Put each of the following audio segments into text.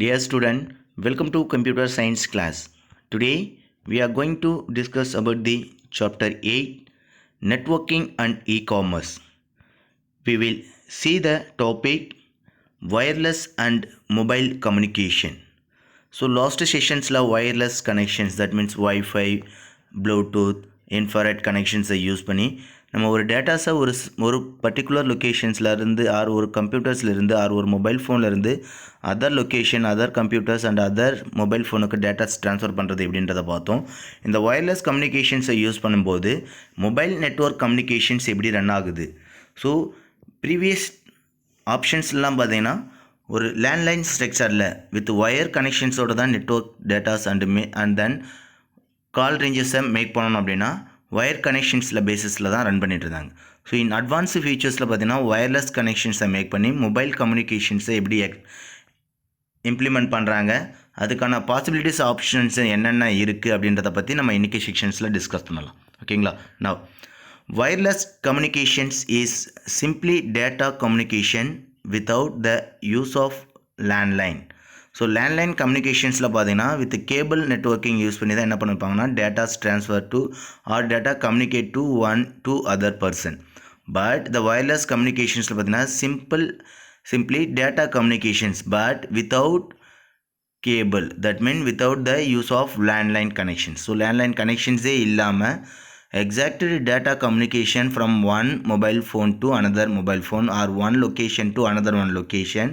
Dear student, welcome to computer science class. Today we are going to discuss about the chapter 8 networking and e-commerce. We will see the topic wireless and mobile communication. So last sessions la wireless connections, that means Wi-Fi, Bluetooth, infrared connections use பண்ணி நம்ம ஒரு டேட்டாஸை ஒரு particular லொக்கேஷன்ஸில் இருந்து ஒரு கம்ப்யூட்டர்ஸில் இருந்து ஒரு mobile ஃபோனில் இருந்து other location other computers and other mobile ஃபோனுக்கு டேட்டாஸ் ட்ரான்ஸ்ஃபர் பண்ணுறது எப்படின்றத பார்த்தோம். இந்த வயர்லெஸ் கம்யூனிகேஷன்ஸை யூஸ் பண்ணும்போது மொபைல் நெட்வொர்க் கம்யூனிகேஷன்ஸ் எப்படி ரன் ஆகுது. ஸோ ப்ரீவியஸ் ஆப்ஷன்ஸ்லாம் பார்த்தீங்கன்னா ஒரு லேண்ட்லைன் ஸ்ட்ரக்சரில் வித் ஒயர் கனெக்ஷன்ஸோடு தான் network datas and then call ரேஞ்சஸை மேக் பண்ணணும் அப்படின்னா ஒயர் கனெக்ஷன்ஸில் பேசிஸில் தான் ரன் பண்ணிட்டு இருந்தாங்க. ஸோ இன் அட்வான்ஸு ஃபீச்சர்ஸில் பார்த்தீங்கன்னா ஒயர்லெஸ் கனெக்ஷன்ஸை மேக் பண்ணி மொபைல் கம்யூனிகேஷன்ஸை எப்படி இம்ப்ளிமெண்ட் பண்ணுறாங்க, அதுக்கான பாசிபிலிட்டிஸ் ஆப்ஷன்ஸ் என்னென்ன இருக்குது அப்படின்றத பற்றி நம்ம இன்றைக்கி செக்ஷன்ஸில் டிஸ்கஸ் பண்ணலாம். ஓகேங்களா? Now wireless communications is simply data communication without the use of landline. So landline கம்யூனிகேஷன்ஸில் பார்த்தீங்கன்னா வித் கேபிள் நெட்வொர்க்கிங் யூஸ் பண்ணி தான் என்ன பண்ணியிருப்பாங்கன்னா datas transfer to or data communicate to other person. But the wireless கம்யூனிகேஷன்ஸில் பார்த்தீங்கன்னா simply data communications but without cable, that mean without the use of landline connections. So landline கனெக்ஷன்ஸே இல்லாமல் exactly data communication from one mobile phone to another mobile phone or one location to another one location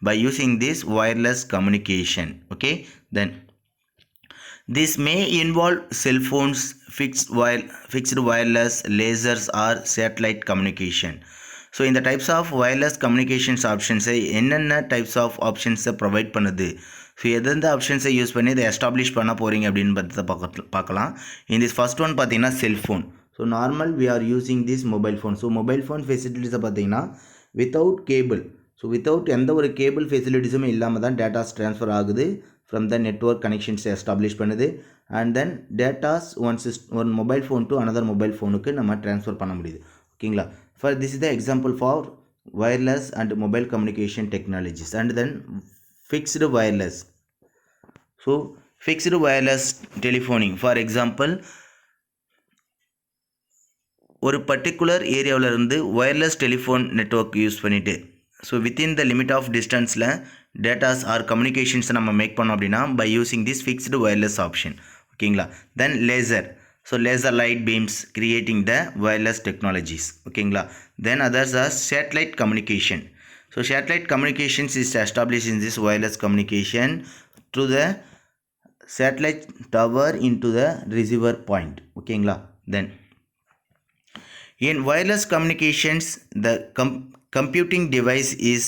by using this wireless communication. Okay, then this may involve cell phones, fixed wireless, lasers or satellite communication. So in the types of wireless communications options என்னென்ன types of options provide பண்ணுது, so எந்தெந்த ஆப்ஷன்ஸை use பண்ணி இதை establish பண்ண போகிறீங்க அப்படின்னு பார்க்கலாம். இந்த ஃபர்ஸ்ட் ஒன் பார்த்தீங்கன்னா cellphone. So normal we are using this mobile phone. So mobile phone ஃபெசிலிட்டிஸை பார்த்தீங்கன்னா வித்தவுட் கேபிள், ஸோ வித்தவுட் எந்த ஒரு கேபிள் ஃபெசிலிட்டிஸுமே இல்லாமல் தான் டேட்டாஸ் ட்ரான்ஸ்ஃபர் ஆகுது ஃப்ரம் த நெட்வொர்க் கனெக்ஷன்ஸை எஸ்டாப்ளிஷ் பண்ணுது. And then datas one mobile phone to another mobile ஃபோனுக்கு நம்ம ட்ரான்ஸ்ஃபர் பண்ண முடியுது. ஓகேங்களா? For this is the example for wireless and mobile communication technologies. And then fixed wireless. So fixed wireless telephoning, for example ஒரு particular ஏரியாவில் இருந்து wireless telephone network use பண்ணிவிட்டு so within the limit of டிஸ்டன்ஸில் datas or கம்யூனிகேஷன்ஸை நம்ம make பண்ணோம் அப்படின்னா by using this fixed wireless option. ஓகேங்களா? Then laser. So laser light beams creating the wireless technologies. ஓகேங்களா? Then others are satellite communication. So satellite communications is established in this wireless communication through the satellite tower into the receiver point. ஓகேங்களா? Then in wireless communications the computing device is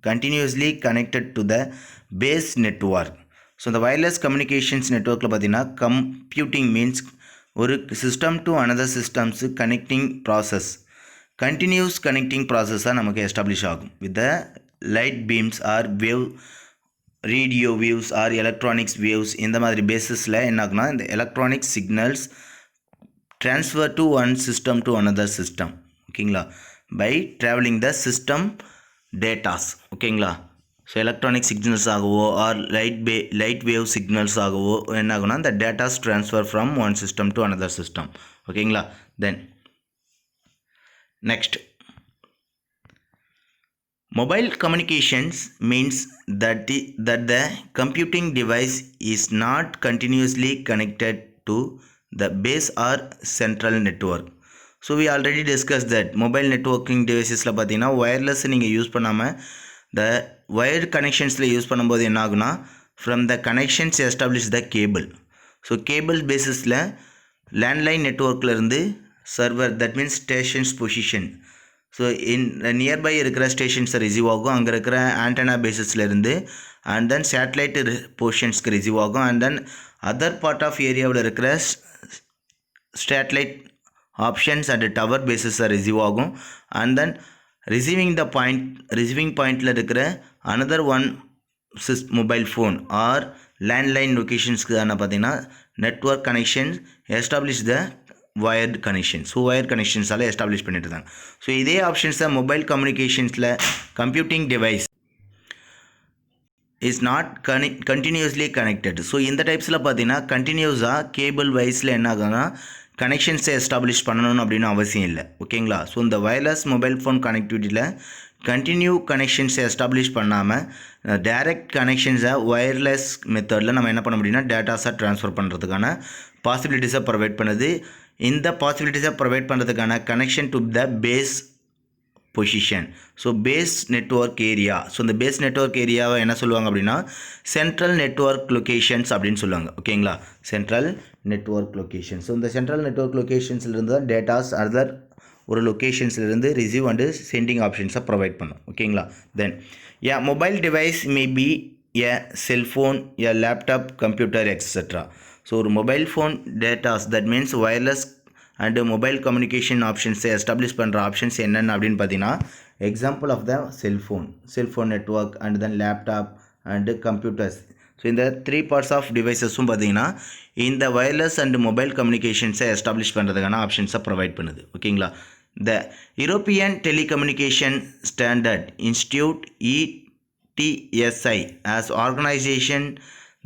continuously connected to the base network. So the wireless communications network பார்த்தீங்கன்னா computing means ஒரு system to another systems connecting process, continuous connecting ப்ராசஸாக நமக்கு establish ஆகும் with the light beams or wave, radio waves or electronics waves. இந்த மாதிரி பேசிஸில் என்ன ஆகுனா இந்த electronic signals transfer to one system to another system. ஓகேங்களா? By travelling the system datas. ஓகேங்களா? ஸோ எலக்ட்ரானிக் சிக்னல்ஸ் ஆகவோ ஆர் லைட் வேவ் சிக்னல்ஸ் ஆகவோ என்ன ஆகுனா இந்த datas transfer from one system to another system. ஓகேங்களா? Then next mobile communications means that the computing device is not continuously connected to the base or central network. So we already discussed that mobile networking devicesல பார்த்தீங்கன்னா wireless நீங்கள் use பண்ணாமல் த wired கனெக்ஷன்ஸில் use பண்ணும்போது என்ன ஆகுனா from the connections establish the cable. So cable பேசிஸில் landline நெட்வொர்க்கில் இருந்து server, that means stations position, so nearby இருக்கிற ஸ்டேஷன்ஸை ரிசீவ் ஆகும், அங்கே இருக்கிற ஆண்டனா பேசிஸில் இருந்து. அண்ட் தென் சேட்டலைட் பொசிஷன்ஸ்க்கு ரிசீவ் ஆகும். And then other part of ஏரியாவில் இருக்கிற சேட்டலைட் ஆப்ஷன்ஸ் அண்ட் டவர் பேசிஸை ரிசீவ் ஆகும். அண்ட் தென் ரிசீவிங் பாயிண்டில் இருக்கிற another one mobile phone or landline லொக்கேஷன்ஸ்க்கு தானே பார்த்தீங்கன்னா நெட்வொர்க் கனெக்ஷன் எஸ்டாப்ளிஷ் த வயர்டு கனெக்ஷன். ஸோ வயர் கனெக்ஷன்ஸால் எஸ்டாப்ளிஷ் பண்ணிட்டு இருந்தாங்க. ஸோ இதே ஆப்ஷன்ஸ் தான் மொபைல் கம்யூனிகேஷன்ஸில் computing device is not continuously connected. So இந்த டைப்ஸில் பார்த்தீங்கன்னா கண்டினியூஸாக கேபிள் வைஸில் என்ன ஆகுதுன்னா கனெக்ஷன்ஸை எஸ்டாப்ளிஷ் பண்ணணும் அப்படின்னு அவசியம் இல்லை. ஓகேங்களா? ஸோ இந்த வயர்லெஸ் மொபைல் ஃபோன் கனெக்டிவிட்டியில் கண்டினியூ கனெக்ஷன்ஸை எஸ்டாப்ளிஷ் பண்ணாமல் டைரக்ட் கனெக்ஷன்ஸை ஒயர்லெஸ் மெத்தடில் நம்ம என்ன பண்ண முடியும்னா டேட்டாஸை ட்ரான்ஸ்ஃபர் பண்ணுறதுக்கான பாசிபிலிட்டிஸை ப்ரொவைட் பண்ணுது. இந்த பாசிபிலிட்டிஸை ப்ரொவைட் பண்ணுறதுக்கான connection to the base position. So base network area. So இந்த பேஸ் நெட்வொர்க் ஏரியாவை என்ன சொல்லுவாங்க அப்படின்னா சென்ட்ரல் நெட்வொர்க் லொக்கேஷன்ஸ் அப்படின்னு சொல்லுவாங்க. ஓகேங்களா? Central network location. ஸோ இந்த சென்ட்ரல் நெட்வொர்க் லொக்கேஷன்ஸ்லேருந்து தான் டேட்டாஸ் அதர் ஒரு லொக்கேஷன்ஸ்லேருந்து ரிசீவ் அண்டு சென்டிங் ஆப்ஷன்ஸை ப்ரொவைட் பண்ணும். ஓகேங்களா? Then mobile device may be a cellphone, a laptop, computer etcetera. So ஒரு mobile phone datas that means wireless and mobile communication ஆப்ஷன்ஸை எஸ்டாப்ளிஷ் பண்ணுற ஆப்ஷன்ஸ் என்னென்ன அப்படின்னு பார்த்தீங்கன்னா example of the cellphone network and then laptop and computers. So இந்த 3 parts of டிவைசஸும் பார்த்தீங்கன்னா இந்த வயர்லெஸ் அண்டு மொபைல் கம்யூனிகேஷன்ஸை எஸ்டாப்ளிஷ் பண்ணுறதுக்கான ஆப்ஷன்ஸை ப்ரொவைட் பண்ணுது. ஓகேங்களா? The European telecommunication standard institute ETSI as organization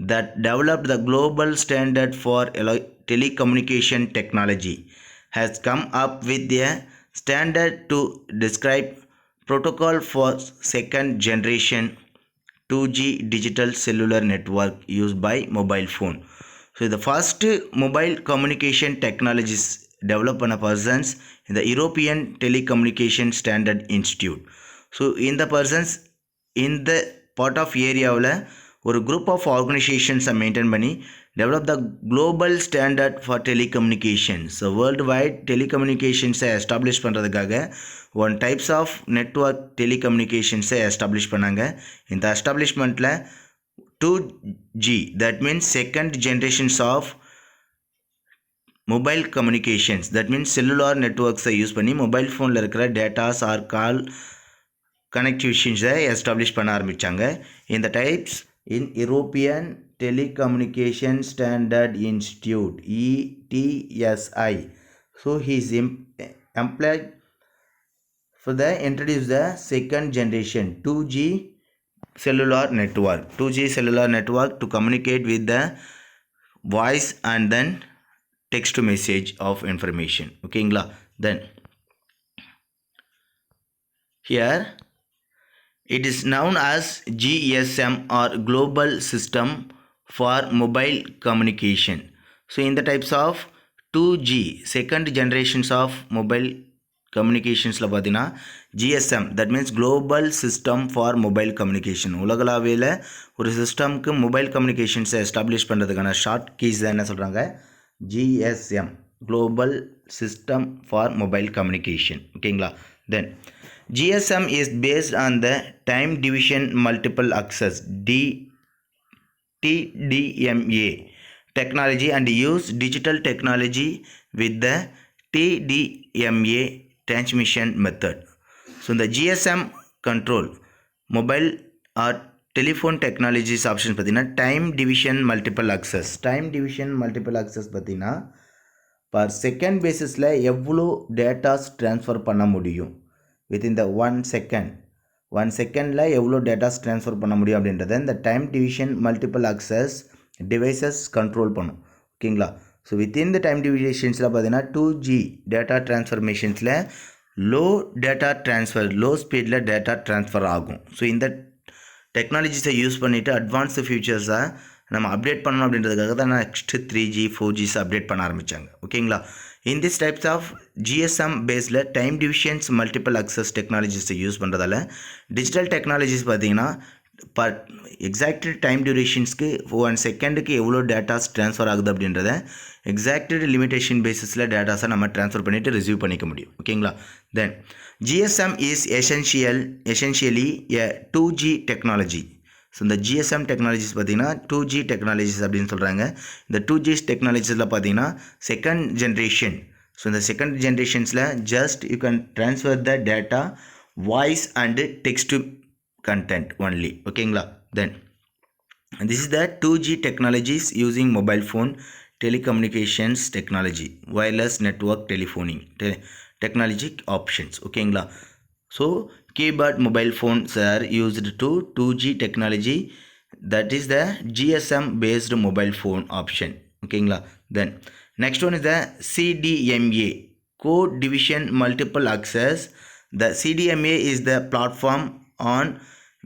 that developed the global standard for telecommunication technology has come up with a standard to describe protocol for second generation 2G digital cellular network used by mobile phone. So the first mobile communication technologies developed by persons in the European Telecommunication Standard Institute. So in the persons in the part of ஏரியாவில் ஒரு group of ஆர்கனைசேஷன்ஸை maintain பண்ணி develop the global standard for telecommunications. World wide டெலிகம்யூனிகேஷன்ஸை establish பண்ணுறதுக்காக one types of network டெலிகம்யூனிகேஷன்ஸை establish பண்ணாங்க. இந்த எஸ்டாப்ளிஷ்மெண்ட்டில் 2G that means second generations of mobile communications that means cellular நெட்வொர்க்ஸை யூஸ் பண்ணி மொபைல் ஃபோனில் இருக்கிற டேட்டாஸ் ஆர் கால் கனெக்டிவிஷன்ஸை எஸ்டாப்ளிஷ் பண்ண ஆரம்பித்தாங்க. இந்த types in European telecommunication standard institute ETSI. So he is employed for the introduce the second generation 2G cellular network to communicate with the voice and then text to message of information. ஓகேங்களா? then here it is known as GSM or Global System for Mobile Communication. So in the types of 2G second generations of mobile communicationsல பார்த்தீங்கன்னா GSM that means Global System for Mobile Communication. உலகளாவியில் ஒரு சிஸ்டம்க்கு mobile கம்யூனிகேஷன்ஸை establish பண்ணுறதுக்கான short keys தான் என்ன சொல்கிறாங்க GSM Global System for Mobile Communication. ஓகேங்களா? then GSM is based on the time division multiple access TDMA technology and use digital technology with the TDMA transmission method. So the GSM control mobile or telephone technologies options பார்த்தீங்கன்னா time division multiple access பார்த்தீங்கன்னா per second basisல எவ்வளோ datas transfer பண்ண முடியும் within the 1 செகண்டில் எவ்வளோ datas transfer பண்ண முடியும் அப்படின்றத இந்த time division multiple access devices control பண்ணும். ஓகேங்களா? ஸோ வித்தின் த டைம் டிவிஷன்ஸில் பார்த்தீங்கன்னா 2G டேட்டா ட்ரான்ஸ்ஃபர்மேஷன்ஸில் லோ ஸ்பீடில் டேட்டா ட்ரான்ஸ்ஃபர் ஆகும். ஸோ இந்த டெக்னாலஜிஸை யூஸ் பண்ணிவிட்டு அட்வான்ஸ்டு ஃபியூச்சர்ஸை நம்ம அப்டேட் பண்ணணும் அப்படின்றதுக்காக தான் நெக்ஸ்ட்டு 3G 4Gஸ் அப்டேட் பண்ண ஆரம்பித்தாங்க. ஓகேங்களா? in this types of GSM பேஸில் டைம் டிவிஷன்ஸ் மல்டிபிள் அக்சஸ் டெக்னாலஜிஸை யூஸ் பண்ணுறதால டிஜிட்டல் டெக்னாலஜிஸ் பார்த்தீங்கன்னா எக்ஸாக்ட் டைம் டியூரேஷன்ஸ்க்கு 1 செகண்டுக்கு எவ்வளோ டேட்டாஸ் ட்ரான்ஸ்ஃபர் ஆகுது அப்படின்றத எக்ஸாக்டட் லிமிடேஷன் பேசிஸில் டேட்டாஸை நம்ம ட்ரான்ஸ்ஃபர் பண்ணிவிட்டு ரிசீவ் பண்ணிக்க முடியும். ஓகேங்களா? Then GSM is essentially a 2G technology. So இந்த GSM டெக்னாலஜிஸ் பார்த்தீங்கன்னா 2G டெக்னாலஜிஸ் அப்படின்னு சொல்கிறாங்க. இந்த 2G டெக்னாலஜிஸில் பார்த்தீங்கன்னா செகண்ட் ஜென்ரேஷன். ஸோ இந்த செகண்ட் ஜென்ரேஷன்ஸில் just you can transfer the data voice and text to content only. ஓகேங்களா? Then this is the 2G technologies using mobile phone telecommunications technology wireless network telephoning technology options. ஓகேங்களா? So keyboard mobile phones are used to 2G technology that is the GSM based mobile phone option. ஓகேங்களா. Then next one is the CDMA, code division multiple access. The CDMA is the platform on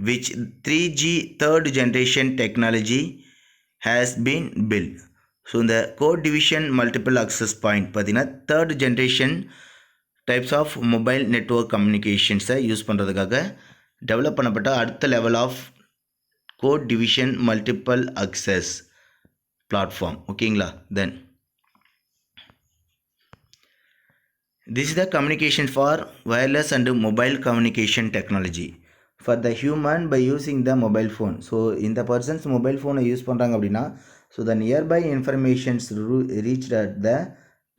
which 3G third generation technology has been built. So இந்த code division multiple access point பார்த்தீங்கன்னா third generation types of mobile network கம்யூனிகேஷன்ஸை use பண்ணுறதுக்காக develop பண்ணப்பட்ட அடுத்த level of code division multiple access platform. ஓகேங்களா. Then this is the communication for wireless and mobile communication technology for the human by using the mobile phone. So இந்த persons mobile ஃபோனை use பண்ணுறாங்க அப்படின்னா so the nearby informations reached at the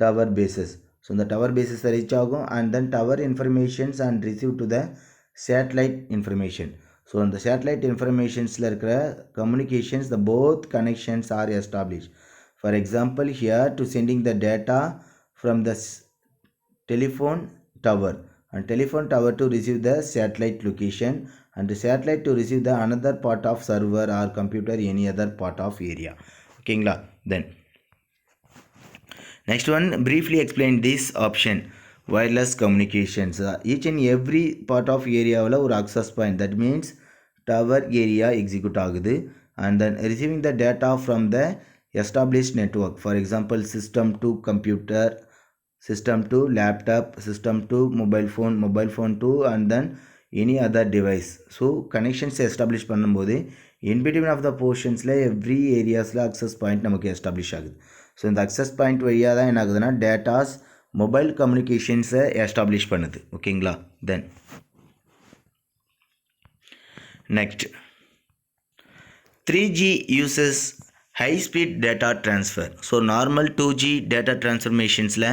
tower bases. So இந்த tower பேசஸை reach ஆகும் and then tower informations and receive to the satellite information. So அந்த satellite இன்ஃபர்மேஷன்ஸில் இருக்கிற communications the both connections are establish. For example here to sending the data from the telephone tower and telephone tower to receive the satellite location and the satellite to receive the another part of server or computer any other part of area. ஓகேங்களா. then next one briefly explain this option wireless communications. each and every part of ஏரியாவில் ஒரு access point, that means tower area execute ஆகுது and then receiving the data from the established network. for example system to computer, system to laptop, system to mobile phone to and then any other device. so connections establish பண்ணும்போது in between of the portionsல every areasல access point நமக்கு establish ஆகுது. So இந்த access point வழியாக தான் என்ன ஆகுதுன்னா datas mobile கம்யூனிகேஷன்ஸை establish பண்ணுது. ஓகேங்களா. Then next 3G uses high speed data transfer. so normal 2G data transformationsல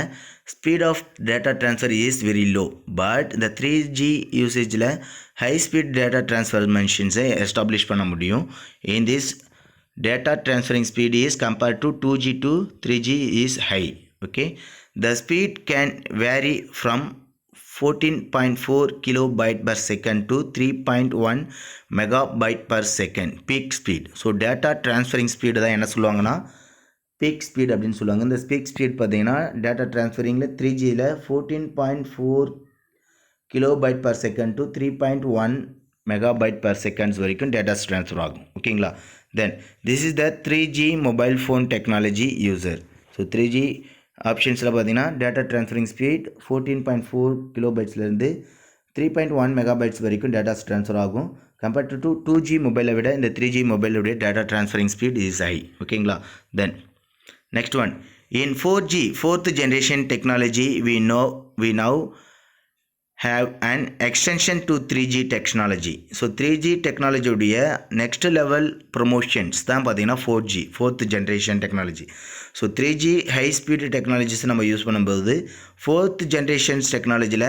speed of data transfer is very low, but the 3G usageல high speed data transformationsஐ establish பண்ண முடியும். in this data transferring speed is compared to 2G to 3G is high. okay, the speed can vary from 14.4 kilobyte per second to 3.1 megabyte per second peak speed. So data transferring speed தான் என்ன சொல்லுவாங்கன்னா peak speed அப்படின்னு சொல்லுவாங்க. இந்த peak speed பார்த்தீங்கன்னா data ட்ரான்ஸ்ஃபரிங்கில் 3Gயில் 14.4 kilobyte per second to 3.1 megabyte per seconds வரைக்கும் டேட்டாஸ் ட்ரான்ஸ்ஃபர் ஆகும். ஓகேங்களா. Then this is the 3G mobile phone technology user. So 3G ஆப்ஷன்ஸில் பார்த்தீங்கன்னா டேட்டா ட்ரான்ஸ்ஃபரிங் ஸ்பீட் 14.4 கிலோபைட்ஸ்லேருந்து 3.1 மெகாபைட்ஸ் வரைக்கும் டேட்டாஸ் ட்ரான்ஸ்ஃபர் ஆகும். கம்பேர்ட் டு 2G மொபைலை விட இந்த 3G மொபைலுடைய data transferring speed is high. ஓகேங்களா. Then next one in 4G fourth generation technology we now have an extension to 3G technology. So 3G டெக்னாலஜியுடைய next level promotions தான் பார்த்தீங்கன்னா 4G fourth generation technology. So 3G high speed technologies நம்ம use பண்ணும்போது fourth generations டெக்னாலஜியில்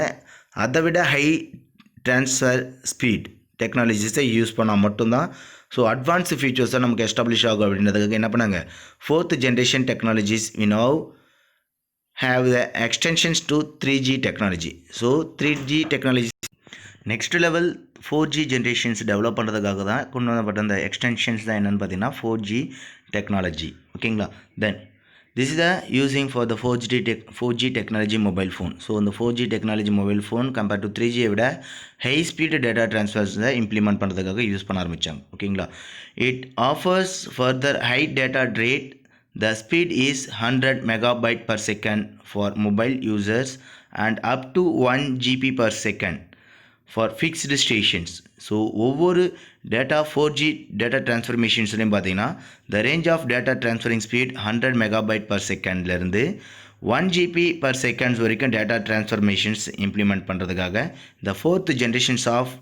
அதை விட high transfer speed டெக்னாலஜிஸை use பண்ணால் மட்டும்தான் ஸோ அட்வான்ஸ் ஃபீச்சர்ஸை நமக்கு எஸ்டாப்ளிஷ் ஆகும். அப்படின்றதுக்கு என்ன பண்ணாங்க fourth generation technologies we now have the extensions to 3G technology. So 3G technology next level 4G generations develop பண்ணுறதுக்காக தான் கொண்டு வரப்பட்ட அந்த எக்ஸ்டென்ஷன்ஸ் தான் என்னென்னு பார்த்தீங்கன்னா 4G டெக்னாலஜி. ஓகேங்களா. Then this is the using for the 4G technology mobile phone. So இந்த 4G technology mobile phone compare to 3Gயை விட ஹை ஸ்பீடு டேட்டா ட்ரான்ஸ்ஃபர்ஸை இம்ப்ளிமெண்ட் பண்ணுறதுக்காக யூஸ் பண்ண ஆரம்பித்தாங்க. ஓகேங்களா. It offers further high data rate. The speed is 100 megabyte per second for mobile users and up to 1 GB per second for fixed stations. So ஒவ்வொரு data 4G data ட்ரான்ஸ்ஃபர்மேஷன்ஸ்லையும் பார்த்தீங்கன்னா the range of data transferring speed 100 megabyte per secondலேருந்து 1 GB per seconds வரைக்கும் data transformations implement பண்ணுறதுக்காக the fourth generations of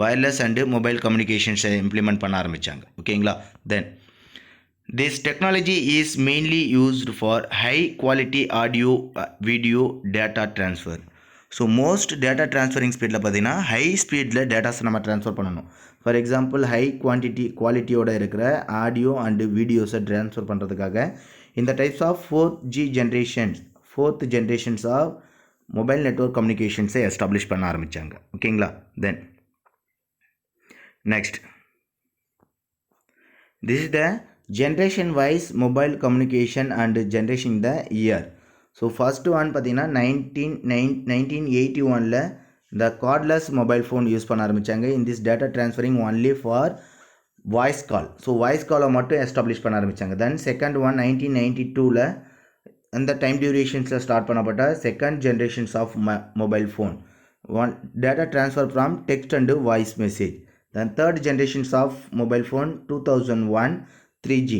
wireless and mobile communications implement பண்ண ஆரம்பித்தாங்க. ஓகேங்களா. Then this technology is mainly used for high quality audio video data transfer. So most data transferring ஸ்பீடில் பார்த்தீங்கன்னா high ஸ்பீடில் datas நம்ம transfer பண்ணணும். For example high குவாலிட்டியோடு இருக்கிற audio and வீடியோஸை ட்ரான்ஸ்ஃபர் பண்ணுறதுக்காக இந்த types of fourth generations of mobile network கம்யூனிகேஷன்ஸை எஸ்டாப்ளிஷ் பண்ண ஆரம்பித்தாங்க. ஓகேங்களா. Then next This is the generation wise mobile communication and generation the year. So first one பார்த்தீங்கன்னா 1981ல the cordless mobile phone use பண்ண ஆரம்பிச்சாங்க. In this data transferring only for voice call. So voice call மட்டும் establish பண்ண ஆரம்பிச்சாங்க. Then second one 1992ல அந்த time டியூரேஷன்ஸில் start பண்ணப்பட்ட second generations of mobile phone. One data transfer from text and voice message. Then third generations of mobile phone 2001 3G.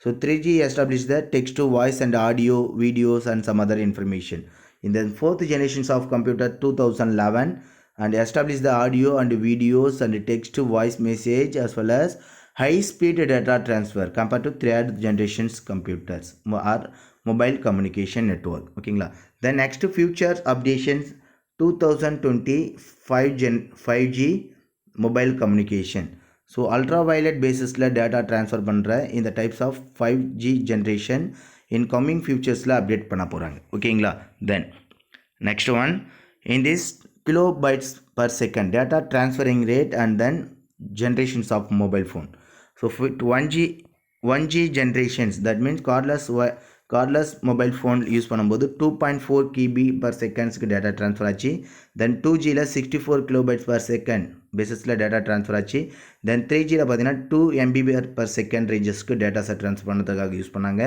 So 3G established the text to voice and audio, videos and some other information. In the fourth generations of computer 2011 and established the audio and videos and text to voice message as well as high speed data transfer compared to third generations computers or mobile communication network. ஓகேங்களா. Then next future updations 2020 5G mobile communication. So ultraviolet basisல data transfer பண்ற இந்த types of 5G generation in coming futuresல update பண்ண போறாங்க. ஓகேங்களா. Then next one in this kilobytes per second data transferring rate and then generations of mobile phone. So 1G generations, that means cordless mobile phone use பண்ணும்போது 2.4 KB per secondsக்கு data transfer ஆச்சு. Then 2Gல 64 kilobytes per second பேசிஸில் data transfer ஆச்சு. Then 3Gல பார்த்தீங்கன்னா 2 MB per second ரேஞ்சஸ்க்கு data set transfer பண்ணுறதுக்காக யூஸ் பண்ணாங்க.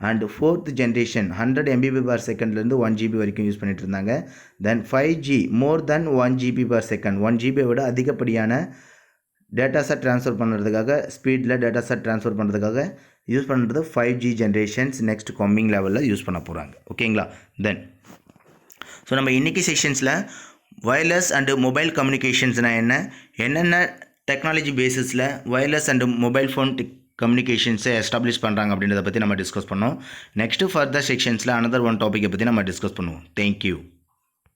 And fourth generation 100 MB per secondலேருந்து 1 GB வரைக்கும் யூஸ் பண்ணிட்டு இருந்தாங்க. தென் 5G மோர் தென் 1 GB per second, 1 GB விட அதிகப்படியான டேட்டா செட் ட்ரான்ஸ்ஃபர் பண்ணுறதுக்காக ஸ்பீடில் டேட்டா செட் ட்ரான்ஸ்ஃபர் பண்ணுறதுக்காக யூஸ் பண்ணுறது 5G ஜென்ரேஷன்ஸ் நெக்ஸ்ட் கம்மிங் லெவலில் யூஸ் பண்ண போகிறாங்க. ஓகேங்களா. தென் ஸோ நம்ம இன்றைக்கி செக்ஷன்ஸில் வயர்லெஸ் அண்டு மொபைல் கம்யூனிகேஷன்ஸ்னால் என்னென்ன டெக்னாலஜி பேசிஸில் வயர்லெஸ் அண்டு மொபைல் ஃபோன் கம்யூனிகேஷன்ஸை எஸ்டாப்ளிஷ் பண்ணுறாங்க அப்படின்றத பற்றி நம்ம டிஸ்கஸ் பண்ணோம். நெக்ஸ்ட்டு ஃபர்தர் செக்ஷன்ஸில் அனதர் ஒன் டாப்பிக்கை பற்றி நம்ம டிஸ்கஸ் பண்ணுவோம். தேங்க்யூ.